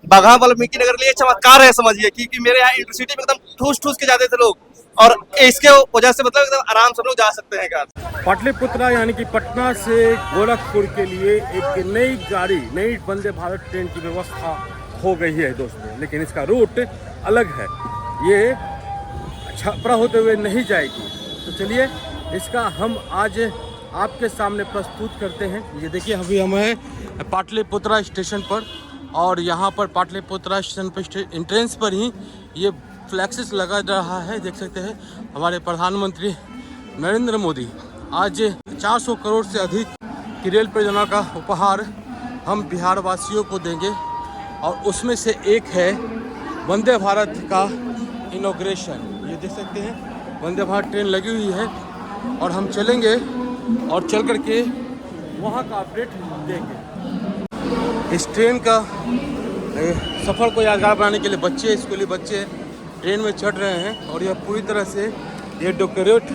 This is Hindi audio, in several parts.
बगहा वाल्मीकि नगर के लिए चमत्कार है समझिए, क्योंकि मेरे यहाँ इंटरसिटी में एकदम ठूस ठूस के जाते थे लोग, और इसके वजह से मतलब एकदम आराम से हम लोग जा सकते हैं घर। पाटलिपुत्रा यानी कि पटना से गोरखपुर के लिए एक नई गाड़ी, नई वंदे भारत ट्रेन की व्यवस्था हो गई है दोस्तों, लेकिन इसका रूट अलग है। ये छपरा होते हुए नहीं जाएगी। तो चलिए इसका हम आज आपके सामने प्रस्तुत करते हैं। ये देखिए अभी हम हैं पाटलिपुत्रा स्टेशन पर, और यहाँ पर पाटलिपुत्रा स्टेशन पर एंट्रेंस पर ही ये फ्लैक्सेस लगा रहा है। देख सकते हैं हमारे प्रधानमंत्री नरेंद्र मोदी आज 400 करोड़ से अधिक की रेल परियोजना का उपहार हम बिहार वासियों को देंगे, और उसमें से एक है वंदे भारत का इनॉग्रेशन। ये देख सकते हैं वंदे भारत ट्रेन लगी हुई है, और हम चलेंगे और चल करके वहाँ का अपडेट देंगे। इस ट्रेन का सफ़र को यादगार बनाने के लिए स्कूली बच्चे ट्रेन में चढ़ रहे हैं, और यह पूरी तरह से ये डेकोरेट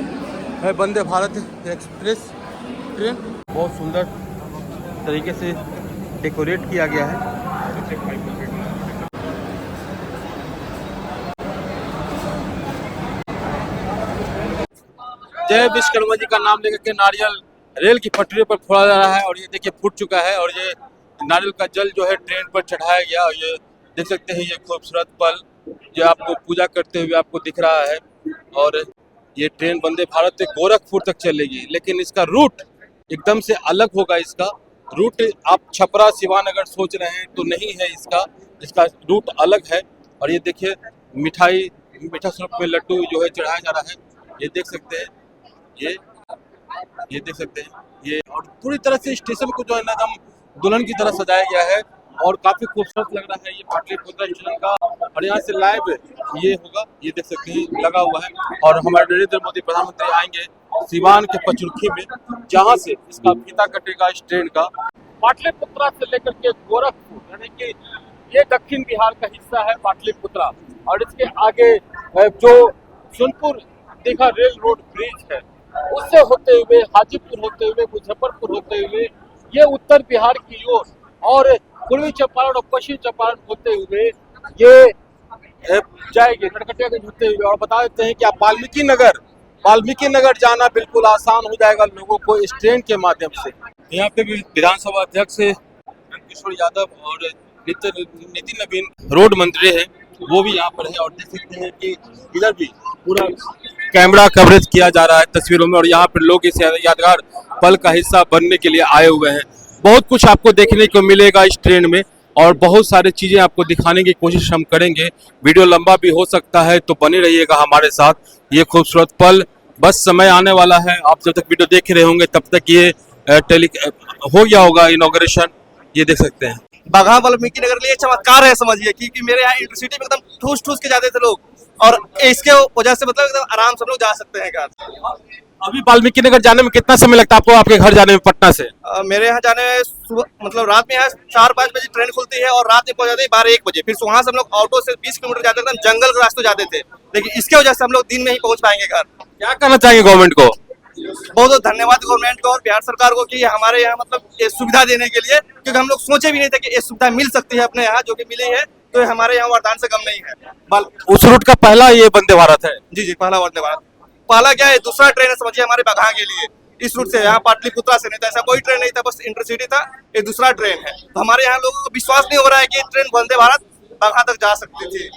है वंदे भारत एक्सप्रेस ट्रेन। बहुत सुंदर तरीके से डेकोरेट किया गया है। जय विश्वकर्मा जी का नाम लेकर के नारियल रेल की पटरी पर फोड़ा जा रहा है, और ये देखिए फूट चुका है, और ये नारियल का जल जो है ट्रेन पर चढ़ाया गया। और ये देख सकते हैं ये खूबसूरत पल जो आपको पूजा करते हुए आपको दिख रहा है। और ये ट्रेन वंदे भारत से गोरखपुर तक चलेगी, लेकिन इसका रूट एकदम से अलग होगा। इसका रूट आप छपरा सिवान अगर सोच रहे हैं तो नहीं है, इसका रूट अलग है। और ये देखिए मीठा स्वरूप में लड्डू जो है चढ़ाया जा रहा है। ये देख सकते हैं ये देख सकते हैं ये, और पूरी तरह से स्टेशन को जो है ना एकदम दुल्हन की तरह सजाया गया है, और काफी खूबसूरत लग रहा है ये पाटलिपुत्रा स्टेशन का। और यहाँ से लाइव ये होगा, ये देख सकते हैं लगा हुआ है। और हमारे नरेंद्र मोदी प्रधानमंत्री आएंगे सिवान के पचरुखी में, जहाँ से इसका फीता कटेगा इस ट्रेन का। पाटलिपुत्रा से लेकर के गोरखपुर, यानी कि ये दक्षिण बिहार का हिस्सा है पाटलिपुत्रा, और इसके आगे जो Sonpur Digha rail road bridge है, उससे होते हुए हाजीपुर होते हुए मुजफ्फरपुर होते हुए ये उत्तर बिहार की ओर, और पूर्वी चंपारण और पश्चिम चंपारण होते हुए ये जाएगी नरकटियागंज होते हुए। और बता देते हैं कि आप वाल्मीकि नगर जाना बिल्कुल आसान हो जाएगा लोगों को इस ट्रेन के माध्यम से। यहाँ पे भी विधानसभा अध्यक्ष किशोर यादव और नितिन नवीन रोड मंत्री है, वो भी यहाँ पर है। और देख सकते हैं कि इधर भी पूरा कैमरा कवरेज किया जा रहा है तस्वीरों में, और यहाँ पर लोग इस यादगार पल का हिस्सा बनने के लिए आए हुए हैं। बहुत कुछ आपको देखने को मिलेगा इस ट्रेन में, और बहुत सारी चीजें आपको दिखाने की कोशिश हम करेंगे। वीडियो लंबा भी हो सकता है, तो बने रहिएगा हमारे साथ। ये खूबसूरत पल बस समय आने वाला है, आप जब तक वीडियो देख रहे होंगे तब तक ये हो गया होगा इनॉग्रेशन। ये देख सकते हैं बगहा वाल्मीकि नगर के लिए चमत्कार है समझिए, क्योंकि मेरे यहाँ इंटरसिटी में एकदम ठूस ठूस के जाते थे लोग, और इसके वजह से मतलब एकदम आराम से हम लोग जा सकते हैं घर। अभी वाल्मीकि नगर जाने में कितना समय लगता है आपको, आपके घर जाने में पटना से? मेरे यहाँ जाने में सुबह मतलब रात में यहाँ 4-5 बजे ट्रेन खुलती है, और रात में पहुंच जाते हैं 12-1 बजे। फिर वहाँ से हम लोग ऑटो से 20 किलोमीटर जाते थे, जंगल के रास्ते जाते थे, लेकिन इसके वजह से हम लोग दिन में ही पहुंच पाएंगे घर। क्या कहना चाहेंगे गवर्नमेंट को? बहुत बहुत धन्यवाद गवर्नमेंट को और बिहार सरकार को कि हमारे यहाँ मतलब ये सुविधा देने के लिए, क्योंकि हम लोग सोचे भी नहीं थे कि ये सुविधा मिल सकती है अपने यहाँ, जो कि मिली है, तो हमारे यहाँ वरदान से कम नहीं है। उस रूट का पहला ये वंदे भारत है? जी पहला वंदे भारत। पहला क्या है, दूसरा ट्रेन है समझिए हमारे बगहा के लिए। इस रूट से यहाँ पाटलिपुत्रा से नहीं था, ऐसा कोई ट्रेन नहीं था, बस इंटरसिटी था। ये दूसरा ट्रेन है, तो हमारे यहाँ लोगों को विश्वास नहीं हो रहा है कि ट्रेन वंदे भारत बगहा तक जा सकती थी।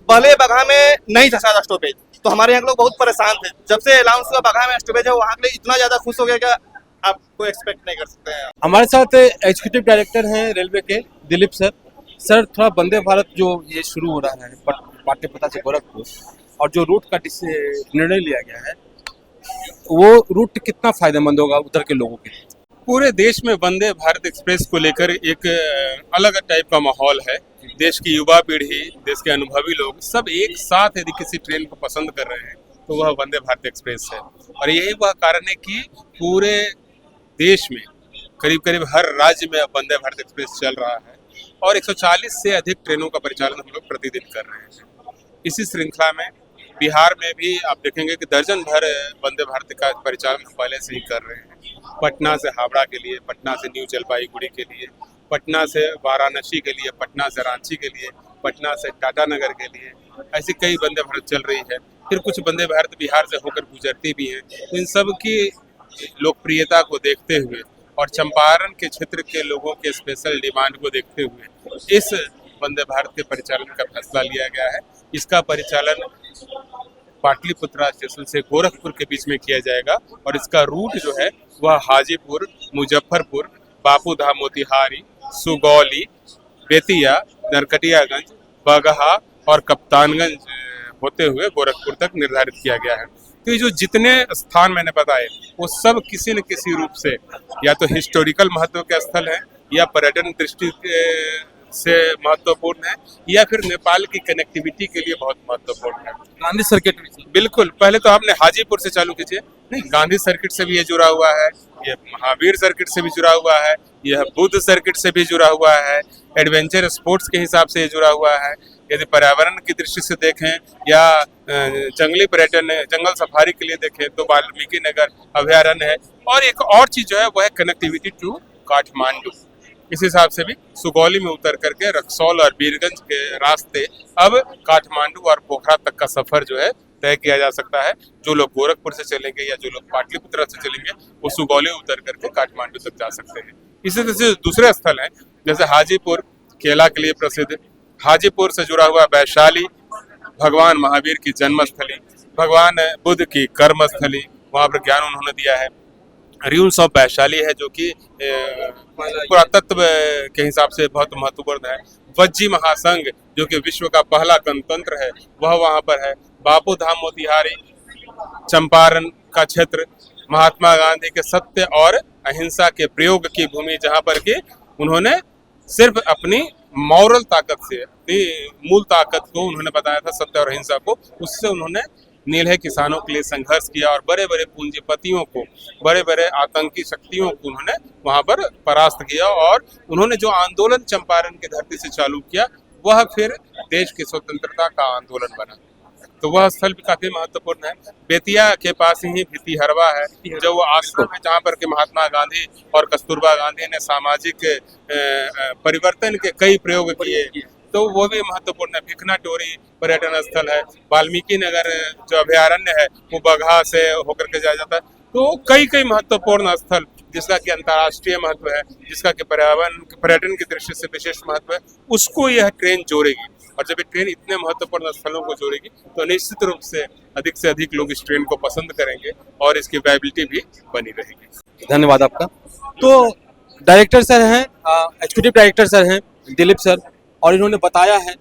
पहले बगहा में नहीं था शायद स्टॉपेज, तो हमारे यहाँ लोग बहुत परेशान थे। जब से अनाउंस हुआ बगहा में स्टॉपेज है, वहाँ के लिए इतना ज्यादा खुश हो गया कि आप कोई एक्सपेक्ट नहीं कर सकते हैं। हमारे साथ एग्जीक्यूटिव डायरेक्टर हैं रेलवे के दिलीप सर। सर थोड़ा वंदे भारत जो ये शुरू हो रहा है पाटलिपुत्रा से गोरखपुर, और जो रूट का निर्णय लिया गया है, वो रूट कितना फायदेमंद होगा उधर के लोगों के लिए? पूरे देश में वंदे भारत एक्सप्रेस को लेकर एक अलग टाइप का माहौल है। देश की युवा पीढ़ी, देश के अनुभवी लोग सब एक साथ यदि किसी ट्रेन को पसंद कर रहे हैं तो वह वंदे भारत एक्सप्रेस है। और यही वह कारण है कि पूरे देश में करीब करीब हर राज्य में अब वंदे भारत एक्सप्रेस चल रहा है, और 140 से अधिक ट्रेनों का परिचालन हम लोग प्रतिदिन कर रहे हैं। इसी श्रृंखला में बिहार में भी आप देखेंगे कि दर्जन भर वंदे भारत का परिचालन हम पहले से ही कर रहे हैं। पटना से हावड़ा के लिए, पटना से न्यू जलपाईगुड़ी के लिए, पटना से वाराणसी के लिए, पटना से रांची के लिए, पटना से टाटानगर के लिए, ऐसी कई वंदे भारत चल रही है। फिर कुछ वंदे भारत बिहार से होकर गुजरती भी हैं। तो इन सब की लोकप्रियता को देखते हुए और चंपारण के क्षेत्र के लोगों के स्पेशल डिमांड को देखते हुए इस वंदे भारत के परिचालन का फैसला लिया गया है। इसका परिचालन पाटलिपुत्रा स्टेशन से गोरखपुर के बीच में किया जाएगा और इसका रूट जो है वह हाजीपुर, मुजफ्फरपुर, बापूधाम मोतिहारी, सुगौली, बेतिया, नरकटियागंज, बगहा और कप्तानगंज होते हुए गोरखपुर तक निर्धारित किया गया है। तो ये जो जितने स्थान मैंने बताए वो सब किसी न किसी रूप से या तो हिस्टोरिकल महत्व के स्थल हैं या पर्यटन दृष्टि से महत्वपूर्ण है या फिर नेपाल की कनेक्टिविटी के लिए बहुत महत्वपूर्ण है। गांधी सर्किट बिल्कुल, पहले तो आपने हाजीपुर से चालू कीजिए। नहीं, गांधी सर्किट से भी ये जुड़ा हुआ है, ये महावीर सर्किट से भी जुड़ा हुआ है, यह बुद्ध सर्किट से भी जुड़ा हुआ है, एडवेंचर स्पोर्ट्स के हिसाब से ये जुड़ा हुआ है। यदि पर्यावरण की दृष्टि से देखें या जंगली पर्यटन, जंगल सफारी के लिए देखें तो वाल्मीकि नगर अभयारण्य है। और एक और चीज जो है वह है कनेक्टिविटी टू काठमांडू। इस हिसाब से भी सुगौली में उतर करके रक्सौल और बीरगंज के रास्ते अब काठमांडू और पोखरा तक का सफर जो है तय किया जा सकता है। जो लोग गोरखपुर से चलेंगे या जो लोग पाटलिपुत्रा से चलेंगे वो सुगौली उतर करके काठमांडू तक जा सकते हैं। इसी तरह से दूसरे स्थल हैं जैसे हाजीपुर केला के लिए प्रसिद्ध, हाजीपुर से जुड़ा हुआ वैशाली भगवान महावीर की जन्मस्थली, भगवान बुद्ध की कर्मस्थली, वहाँ पर ज्ञान उन्होंने दिया है। रियूल्स ऑफ वैशाली है जो कि पुरातत्व के हिसाब से बहुत महत्वपूर्ण है। वज्जी महासंघ जो कि विश्व का पहला गणतंत्र है वह वहाँ पर है। बापू धाम मोतिहारी, चंपारण का क्षेत्र महात्मा गांधी के सत्य और अहिंसा के प्रयोग की भूमि, जहाँ पर कि उन्होंने सिर्फ अपनी मॉरल ताकत से, अपनी मूल ताकत को उन्होंने बताया था, सत्य और अहिंसा को, उससे उन्होंने नील है किसानों के लिए संघर्ष किया और बड़े बड़े पूंजीपतियों को, बड़े बड़े आतंकी शक्तियों को उन्होंने वहां पर परास्त किया। और उन्होंने जो आंदोलन चंपारण की धरती से चालू किया वह फिर देश की स्वतंत्रता का आंदोलन बना। तो वह स्थल भी काफी महत्वपूर्ण है। बेतिया के पास ही भितिहरवा है जो वो आश्रम है जहाँ पर के महात्मा गांधी और कस्तूरबा गांधी ने सामाजिक परिवर्तन के कई प्रयोग किए, तो वो भी महत्वपूर्ण है। भिखना टोरी पर्यटन स्थल है। वाल्मीकि नगर जो अभयारण्य है वो बगहा से होकर के जाया जाता है। तो कई महत्वपूर्ण स्थल जिसका कि अंतर्राष्ट्रीय महत्व है, जिसका कि पर्यटन की दृष्टि से विशेष महत्व है, उसको यह ट्रेन जोड़ेगी। और जब ये ट्रेन इतने महत्वपूर्ण स्थलों को जोड़ेगी तो निश्चित रूप से अधिक लोग इस ट्रेन को पसंद करेंगे और इसकी वायबिलिटी भी बनी रहेगी। धन्यवाद आपका। तो डायरेक्टर सर हैं, एग्जीक्यूटिव डायरेक्टर सर हैं दिलीप सर, और इन्होंने बताया है,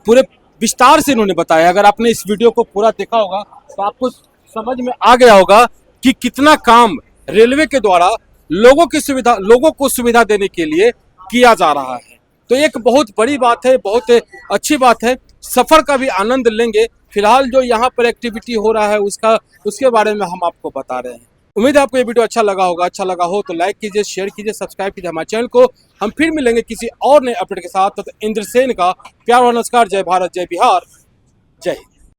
पूरे विस्तार से इन्होंने बताया। अगर आपने इस वीडियो को पूरा देखा होगा तो आपको समझ में आ गया होगा कि कितना काम रेलवे के द्वारा लोगों को सुविधा देने के लिए किया जा रहा है। तो एक बहुत बड़ी बात है, बहुत अच्छी बात है। सफर का भी आनंद लेंगे। फिलहाल जो यहाँ पर एक्टिविटी हो रहा है उसके बारे में हम आपको बता रहे हैं। उम्मीद है आपको ये वीडियो अच्छा लगा होगा। अच्छा लगा हो तो लाइक कीजिए, शेयर कीजिए, सब्सक्राइब कीजिए हमारे चैनल को। हम फिर मिलेंगे किसी और नए अपडेट के साथ। तो इंद्रसेन का प्यार और नमस्कार। जय भारत, जय बिहार, जय हिंद।